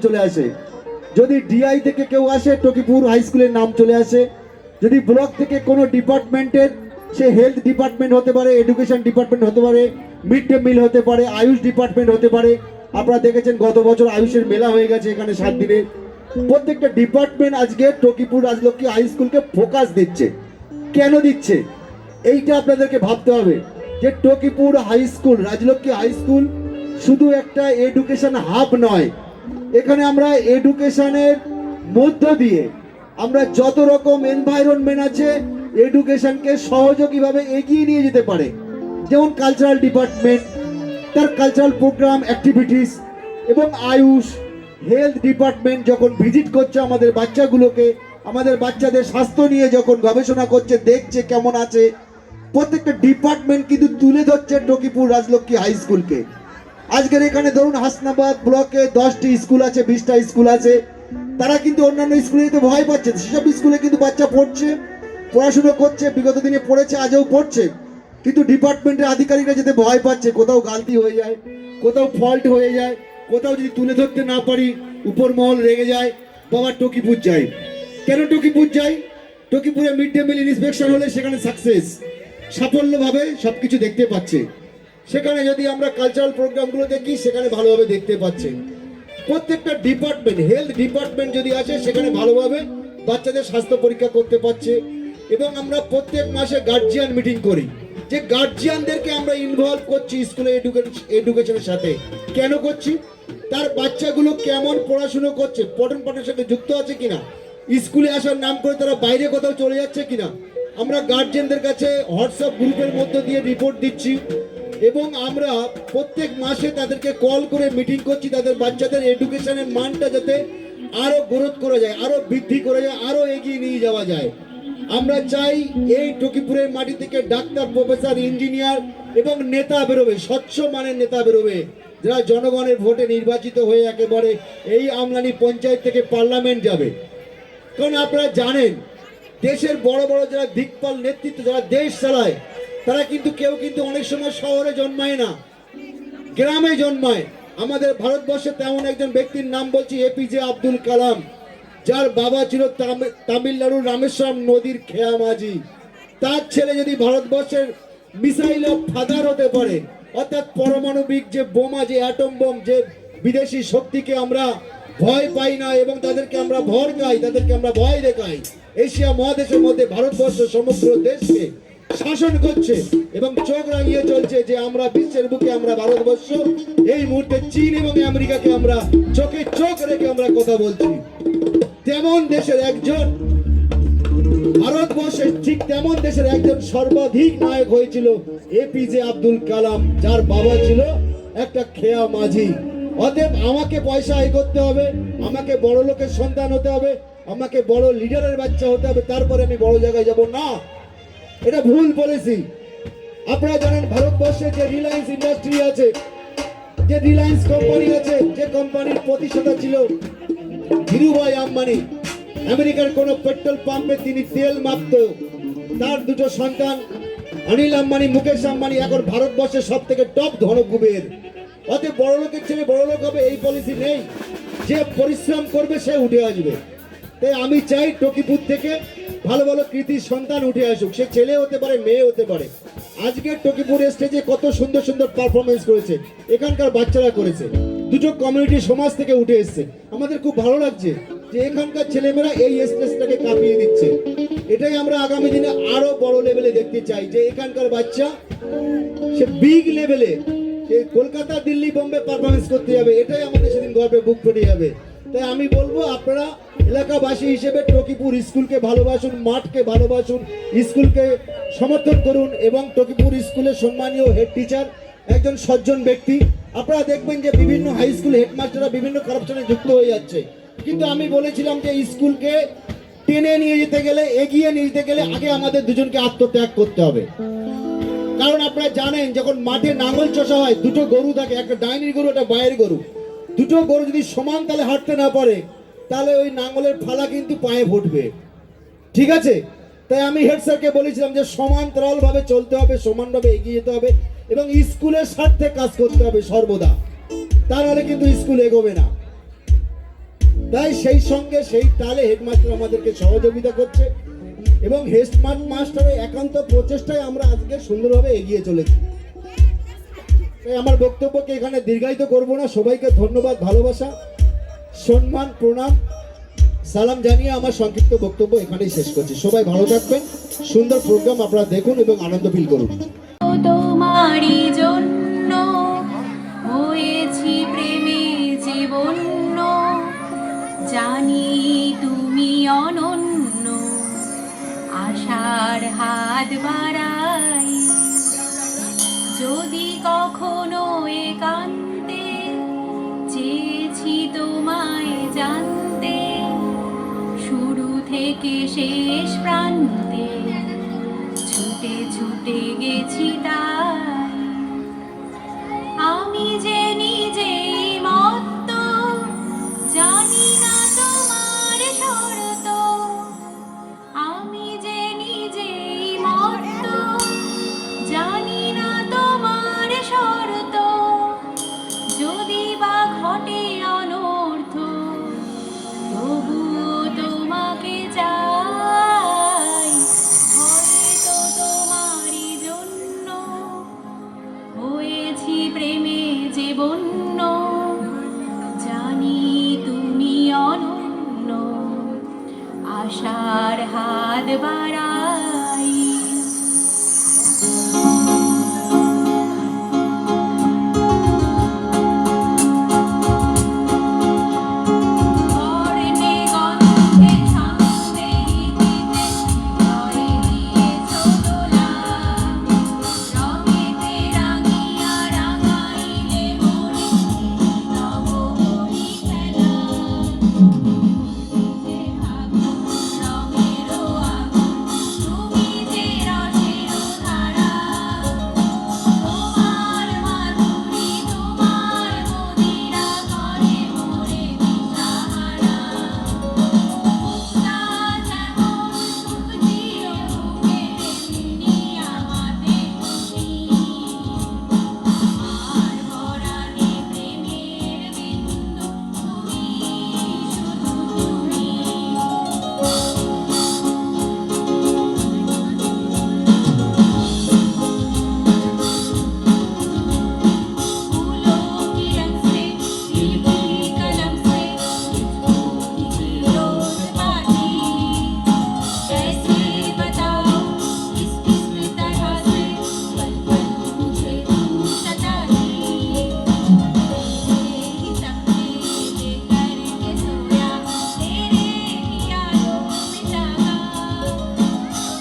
চলে আসে। যদি ডিআই থেকে কেউ আসে টকিপুর হাই স্কুলের নাম চলে আসে। যদি ব্লক থেকে কোনো ডিপার্টমেন্টের, সে হেলথ ডিপার্টমেন্ট হতে পারে, এডুকেশন ডিপার্টমেন্ট হতে পারে, মিড ডে মিল হতে পারে, আয়ুষ ডিপার্টমেন্ট হতে পারে। আপনারা দেখেছেন গত বছর আয়ুষের মেলা হয়ে গেছে এখানে 7 দিনে। প্রত্যেকটা ডিপার্টমেন্ট আজকে টকিপুর রাজলক্ষ্মী হাই স্কুলকে ফোকাস দিচ্ছে। কেন দিচ্ছে এইটা আপনাদেরকে ভাবতে হবে যে Takipur high school, Rajlakshmi high school শুধু একটা এডুকেশন হাব নয়। এখানে আমরা এডুকেশনের মধ্য দিয়ে আমরা যত রকম এনভায়রনমেন্ট আছে এডুকেশনকে সহযোগীভাবে এগিয়ে নিয়ে যেতে পারে। যেমন কালচারাল ডিপার্টমেন্ট, তার কালচারাল প্রোগ্রাম অ্যাক্টিভিটিস, এবং আয়ুষ হেলথ ডিপার্টমেন্ট যখন ভিজিট করছে আমাদের বাচ্চাগুলোকে, আমাদের বাচ্চাদের স্বাস্থ্য নিয়ে যখন গবেষণা করছে, দেখছে কেমন আছে, প্রত্যেকটা ডিপার্টমেন্ট কিন্তু তুলে ধরছে টকিপুর রাজলক্ষ্মী হাই স্কুলকে। আজকের এখানে ধরুন হাসনাবাদ ব্লকে 10টি স্কুল আছে, 20টা স্কুল আছে। তারা কিন্তু অন্যান্য স্কুলে যেতে ভয় পাচ্ছে। সেসব স্কুলে কিন্তু বাচ্চা পড়ছে, পড়াশুনো করছে, বিগত দিনে পড়েছে, আজও পড়ছে, কিন্তু ডিপার্টমেন্টের আধিকারিকরা যেতে ভয় পাচ্ছে। কোথাও গালতি হয়ে যায়, কোথাও ফল্ট হয়ে যায়, কোথাও যদি তুলে ধরতে না পারি উপর মহল রেগে যায়, বাবা টকিপুর যাই। কেন টকিপুর যাই? টকিপুরে মিড ডে মিল ইন্সপেকশন হলে সেখানে সাকসেস, সাফল্যভাবে সবকিছু দেখতে পাচ্ছে। সেখানে যদি আমরা কালচারাল প্রোগ্রামগুলো দেখি সেখানে ভালোভাবে দেখতে পাচ্ছে। প্রত্যেকটা ডিপার্টমেন্ট, হেলথ ডিপার্টমেন্ট যদি আছে সেখানে ভালোভাবে বাচ্চাদের স্বাস্থ্য পরীক্ষা করতে পারছে। এবং আমরা প্রত্যেক মাসে গার্জিয়ান মিটিং করি, যে গার্জিয়ানদেরকে আমরা ইনভলভ করছি স্কুলে এডুকেশনের সাথে। কেন করছি? তার বাচ্চাগুলো কেমন পড়াশুনো করছে, পঠন পাঠের সাথে যুক্ত আছে কিনা, স্কুলে আসার নাম করে তারা বাইরে কোথাও চলে যাচ্ছে কিনা, আমরা গার্জিয়ানদের কাছে হোয়াটসঅ্যাপ গ্রুপের মধ্য দিয়ে রিপোর্ট দিচ্ছি। এবং আমরা প্রত্যেক মাসে তাদেরকে কল করে মিটিং করছি, তাদের বাচ্চাদের এডুকেশনের মানটা যাতে আরো গ্রোথ করা যায়, আরো বৃদ্ধি করা যায়, আরো এগিয়ে নিয়ে যাওয়া যায়। আমরা চাই এই টকিপুরের মাটি থেকে ডাক্তার, প্রফেসর, ইঞ্জিনিয়ার এবং নেতা বেরোবে, স্বচ্ছ মানের নেতা বেরোবে, যারা জনগণের ভোটে নির্বাচিত হয়ে একেবারে এই আমলানি পঞ্চায়েত থেকে পার্লামেন্ট যাবে। কারণ আপনারা জানেন দেশের বড় বড় যারা দিকপাল নেতৃত্ব, যারা দেশ চালায়, তারা কিন্তু কেউ কিন্তু অনেক সময় শহরে জন্মায় না, গ্রামে জন্মায়। আমাদের ভারতবর্ষে তেমন একজন ব্যক্তির নাম বলছি, এপিজে আব্দুল কালাম, যার বাবা ছিল তামিলনাড়ুর রামেশ্বরম নদীর খেয়া মাঝি। তার ছেলে যদি ভারতবর্ষের মিসাইল অফ ফাদার হতে পারে, অর্থাৎ পারমাণবিক যে বোমা, যে অ্যাটম বোম, যে বিদেশি শক্তিকে আমরা ভয় পাই না এবং তাদেরকে আমরা ভড়কাই, তাদেরকে আমরা ভয় দেখাই, এশিয়া মহাদেশের মধ্যে ভারতবর্ষ সমগ্র দেশকে শাসন করছে এবং চোখ রাঙিয়ে চলছে যে আমরা বিশ্বের বুকে, আমরা ভারতবর্ষ এই মুহূর্তে চীন এবং আমেরিকাকে আমরা চোখে চোখ রেখে আমরা কথা বলছি। তেমন দেশের একজন, ভারতবর্ষের ঠিক তেমন দেশের একজন সর্বাধিক নায়ক হয়েছিল এপিজে আব্দুল কালাম, যার বাবা ছিল একটা খেয়া মাঝি। অতএব আমাকে পয়সা আয় করতে হবে, আমাকে বড় লোকের সন্তান হতে হবে, আমাকে বড় লিডারের বাচ্চা হতে হবে, তারপরে আমি বড় জায়গায় যাব না, এটা ভুল পলিসি। আপনারা জানেন ভারতবর্ষে যে রিলায়েন্স ইন্ডাস্ট্রি আছে, যে রিলায়েন্স কোম্পানি আছে, যে কোম্পানির প্রতিষ্ঠাতা ছিল ধীরুভাই আম্বানি, আমেরিকার কোন পেট্রোল পাম্পে তিনি তেল মাপত। তার দুটো সন্তান অনিল আম্বানি, মুকেশ আম্বানি এখন ভারতবর্ষের সব থেকে টপ ধনকুবের। অতএব বড় লোকের ছেলে বড় লোক হবে এই পলিসি নেই, যে পরিশ্রম করবে সে উঠে আসবে। তাই আমি চাই টকিপুর থেকে ভালো ভালো কৃতির সন্তান উঠে আসুক, সে ছেলে হতে পারে, মেয়ে হতে পারে। আজকে টকিপুর স্টেজে কত সুন্দর সুন্দর পারফরমেন্স করেছে এখানকার বাচ্চারা, করেছে। দুটো কমিউনিটি সমাজ থেকে উঠে এসছে। আমাদের খুব ভালো লাগছে যে এখানকার ছেলেমেয়েরা এই স্টেজটাকে কাঁপিয়ে দিচ্ছে। এটাই আমরা আগামী দিনে আরো বড় লেভেলে দেখতে চাই, যে এখানকার বাচ্চা সে বিগ লেভেলে, সে কলকাতা, দিল্লি, বোম্বে পারফরমেন্স করতে যাবে। এটাই আমাদের সেদিন গর্বে বুক ফেটে যাবে। তাই আমি বলবো আপনারা এলাকাবাসী হিসেবে টকিপুর স্কুলকে ভালোবাসুন, মাঠকে ভালোবাসুন, স্কুলকে সমর্থন করুন এবং টকিপুর স্কুলের সম্মানীয় হেড টিচার একজন সজ্জন ব্যক্তি। আপনারা দেখবেন যে বিভিন্ন হাই স্কুল হেডমাস্টাররা বিভিন্ন করাপশনে যুক্ত হয়ে যাচ্ছে, কিন্তু আমি বলেছিলাম যে স্কুলকে টেনে নিয়ে যেতে গেলে, এগিয়ে নিয়ে যেতে গেলে আগে আমাদের দুজনকে আত্মত্যাগ করতে হবে। কারণ আপনারা জানেন যখন মাঠে নাঙল চষা হয়, দুটো গরু থাকে, একটা ডাইনির গরু, একটা বাইরের গরু। দুটো গরু যদি সমান তালে হাঁটতে না পারে, তাহলে ওই নাঙলের ফালা কিন্তু পায়ে ফুটবে, ঠিক আছে? তাই আমি হেড স্যারকে বলেছিলাম যে সমান্তরাল ভাবে চলতে হবে, সমানভাবে এগিয়ে যেতে হবে এবং স্কুলের স্বার্থে কাজ করতে হবে সর্বদা, তা নাহলে কিন্তু স্কুল এগোবে না। তাই সেই সঙ্গে সেই তালে হেডমাস্টার আমাদেরকে সহযোগিতা করছে এবং হেডমাস্টারের একান্ত প্রচেষ্টায় আমরা আজকে সুন্দরভাবে এগিয়ে চলেছি। তাই আমার বক্তব্যকে এখানে দীর্ঘায়িত করব না। সবাইকে ধন্যবাদ, ভালোবাসা, সম্মান, প্রণাম, সালাম জানিয়ে আমার সংক্ষিপ্ত বক্তব্য এখানেই শেষ করছি। সবাই ভালো থাকবেন, সুন্দর প্রোগ্রাম আপনারা দেখুন এবং আনন্দ ফিল করুন। তোমারই জন্য হয়েছি প্রেমে জীবন্য, জানি তুমি অনন্য, আশার হাত বাড়াই। যদি কখনো একান্তে চেয়েছি তোমায় জানতে, শুরু থেকে শেষ প্রান্তে ছুটে ছুটে গেছি তাই। আমি যে নিজেই মত্ত, জানি না তোমার শর্ত। আমি যে নিজেই মত্ত, জানি না তোমার শর্ত। যদি বা ঘটে অনর্থ, তবুও তোমাকে চাই। হয়তো তোমারই জন্য হয়েছি প্রেমে যে বন্য, জানি তুমি অনন্য, আশার হাত বাড়াই। বর্ণে গন্ধে ছন্দে গীতিতে হয়ে দিয়েছো দোলা, রঙেতে রাঙিয়া রাঙাইলে মোরে নবমণি খেলা। যে আগুন রঙেরও আগুন, তুমি যে রসেরও ধারা। তোমার মাধুরী তোমার মদিরা করে মোরে দিশাহারা। মুক্তা যেমন সুখ দিও বুকে তেমনি আমাতে তুমি। আমার পরাণে প্রেমের বিন্দু তুমি, শুধু তুমি। फूलों की रंग से दिल की कलम से तुझको किसी रोज पाती। कैसे बताऊं किस किस तरह से पल पल मुझे तू सताती। तेरे ही सपने लेकर के सोया, तेरे ही यादों में जागा,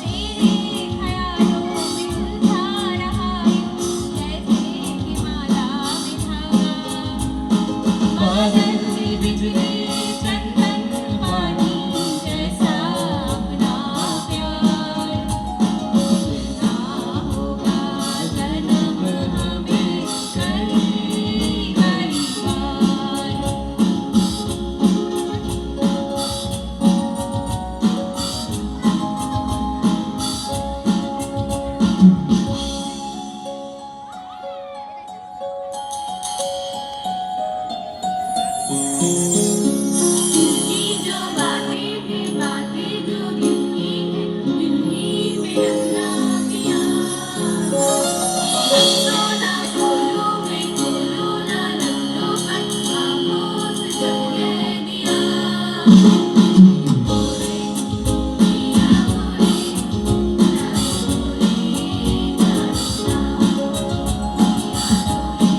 तेरे ख्यालों में उलझा रहा यूं जैसे कि माला में धागा। बादल बिजली चंदन पानी जैसा अपना प्यार, मिलना होगा जन्म हमें कई कई बार। ये जो बातें हैं बातें जो दिल की हैं, दिल ही में रखना पिया। लफ्ज़ों ना बोलो मैं बोलो ना लफ्ज़ों पर, आँखों से जब कह दिया। बोले पिया बोले, जाने बोले जाने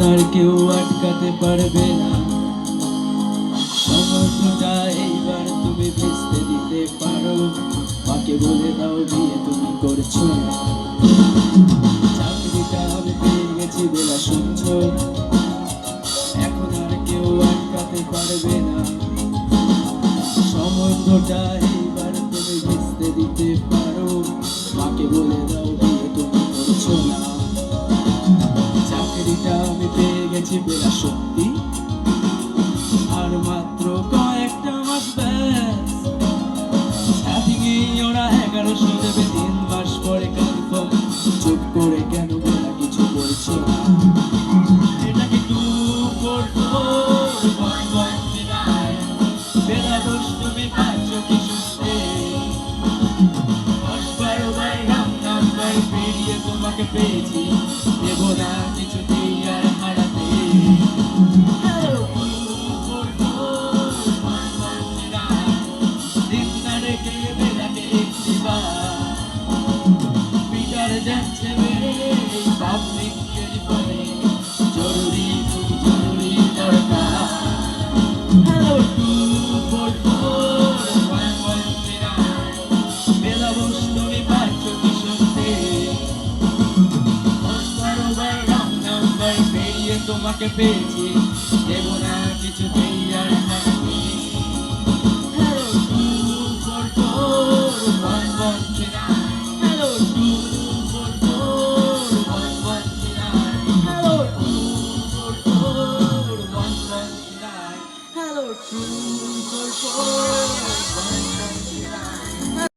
আর কেউ আটকাতে পারবে না। সমুদ্রটা এইবার তুমি ভেস্তে দিতে পারো, মাকে বলে দাও বিয়ে তুমি করছো না। চাকরিটা আমি পেয়ে গেছি বেলা শুনছ, এখন আর কেউ আটকাতে পারবে না। সমুদ্রটা এইবার তুমি ভেস্তে দিতে পারো, মাকে বলে দাও বিয়ে তুমি করছো না। চাকরিটা আমি পেয়ে গেছি বেলা সত্যি, আর মাত্র কয়েকটা মাস ব্যাস। স্টার্টিংয়ে ওরা 1100 দেবে, 3 মাস পরে কনফার্ম। চুপ করে কেন বেলা কিছু বলছো না? এটাকে টু করতো বেলা দোষ তুমি পাচ্ছ কি সুস্থে? 10-12 বার রাম নাম্বার পেরিয়ে তোমাকে পেয়েছি, দেব না কিছুতেই আর হারাতে। Hello, দিন না রেখে বেলাকে একটিবার পিটার যাচ্ছে বেড়ে পাবলিকের পরে, জরুরি খুব জরুরি দরকার। হ্যালো 244-119 বেলা বস তুমি পাচ্ছ কি শুনতে? 10-12 বার রং নাম্বার পেরিয়ে তোমাকে পেয়েছি, দেব না কিছুতেই আর হারাতে। Hello 244-119 hello 244-119 hello 244-119 hello 244-119